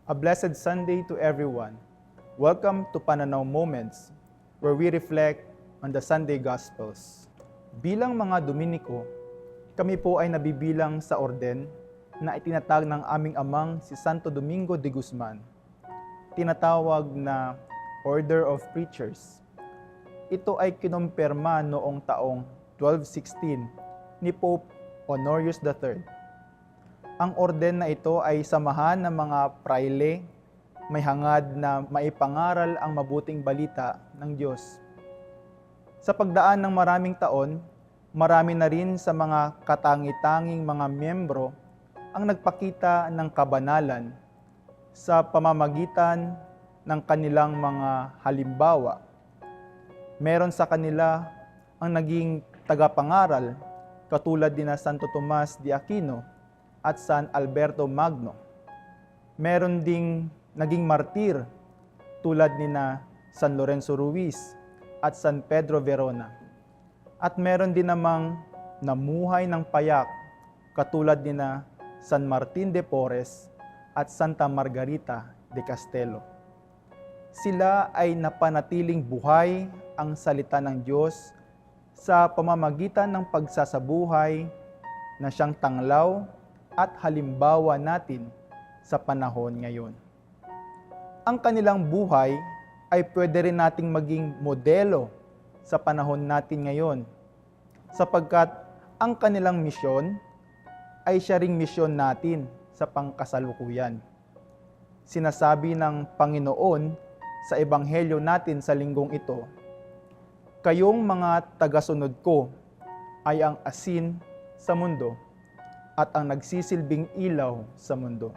A blessed Sunday to everyone. Welcome to Pananaw Moments, where we reflect on the Sunday Gospels. Bilang mga Dominiko, kami po ay nabibilang sa orden na itinatag ng aming amang si Santo Domingo de Guzman, tinatawag na Order of Preachers. Ito ay kinumpirma noong taong 1216 ni Pope Honorius III. Ang orden na ito ay samahan ng mga praile, may hangad na maipangaral ang mabuting balita ng Diyos. Sa pagdaan ng maraming taon, marami na rin sa mga katangi-tanging mga miyembro ang nagpakita ng kabanalan sa pamamagitan ng kanilang mga halimbawa. Meron sa kanila ang naging tagapangaral katulad ni Santo Tomas de Aquino at San Alberto Magno. Meron ding naging martir tulad ni San Lorenzo Ruiz at San Pedro Verona. At meron din namang namuhay ng payak katulad ni San Martin de Porres at Santa Margarita de Castelo. Sila ay napanatiling buhay ang salita ng Diyos sa pamamagitan ng pagsasabuhay na siyang tanglaw at halimbawa natin sa panahon ngayon. Ang kanilang buhay ay pwede rin nating maging modelo sa panahon natin ngayon, sapagkat ang kanilang misyon ay siya ring misyon natin sa pangkasalukuyan. Sinasabi ng Panginoon sa Ebanghelyo natin sa linggong ito, "Kayong mga tagasunod ko ay ang asin sa mundo at ang nagsisilbing ilaw sa mundo."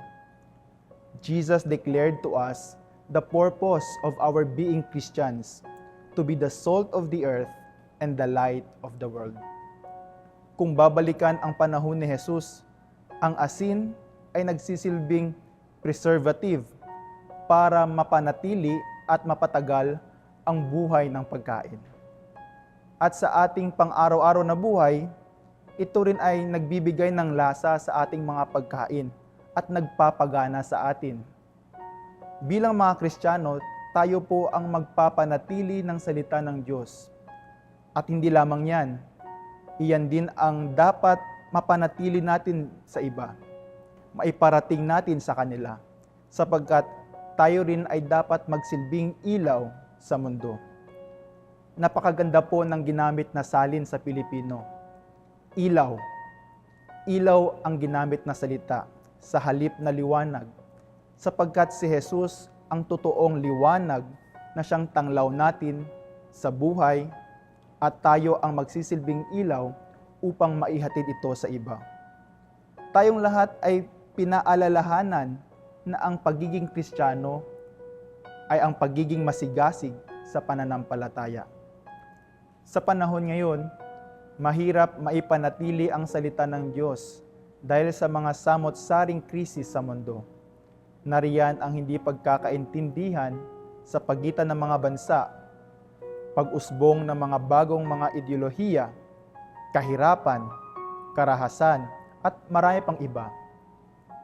Jesus declared to us the purpose of our being Christians, to be the salt of the earth and the light of the world. Kung babalikan ang panahon ni Jesus, ang asin ay nagsisilbing preservative para mapanatili at mapatagal ang buhay ng pagkain. At sa ating pang-araw-araw na buhay, ito rin ay nagbibigay ng lasa sa ating mga pagkain at nagpapagana sa atin. Bilang mga Kristiyano, tayo po ang magpapanatili ng salita ng Diyos. At hindi lamang yan, iyan din ang dapat mapanatili natin sa iba, maiparating natin sa kanila, sapagkat tayo rin ay dapat magsilbing ilaw sa mundo. Napakaganda po ng ginamit na salin sa Pilipino. Ilaw. Ilaw ang ginamit na salita sa halip na liwanag, sapagkat si Jesus ang totoong liwanag na siyang tanglaw natin sa buhay at tayo ang magsisilbing ilaw upang maihatid ito sa iba. Tayong lahat ay pinaalalahanan na ang pagiging Kristiyano ay ang pagiging masigasig sa pananampalataya. Sa panahon ngayon, mahirap maipanatili ang salita ng Diyos dahil sa mga samot-saring krisis sa mundo. Nariyan ang hindi pagkakaintindihan sa pagitan ng mga bansa, pag-usbong ng mga bagong mga ideolohiya, kahirapan, karahasan, at marami pang iba.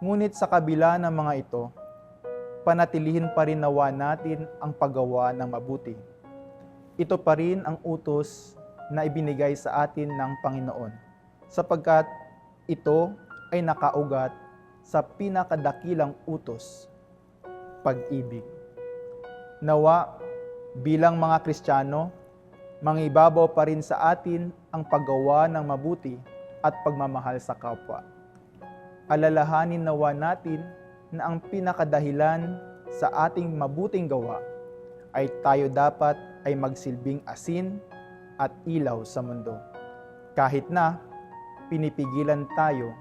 Ngunit sa kabila ng mga ito, panatilihin pa rin nawa natin ang paggawa ng mabuti. Ito pa rin ang utos na ibinigay sa atin ng Panginoon, sapagkat ito ay nakaugat sa pinakadakilang utos, pag-ibig. Nawa, bilang mga Kristiyano, mangibabaw pa rin sa atin ang paggawa ng mabuti at pagmamahal sa kapwa. Alalahanin nawa natin na ang pinakadahilan sa ating mabuting gawa ay tayo dapat ay magsilbing asin at ilaw sa mundo, kahit na pinipigilan tayo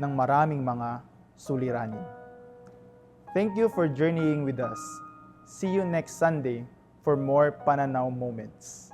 ng maraming mga suliranin. Thank you for journeying with us. See you next Sunday for more Pananaw Moments.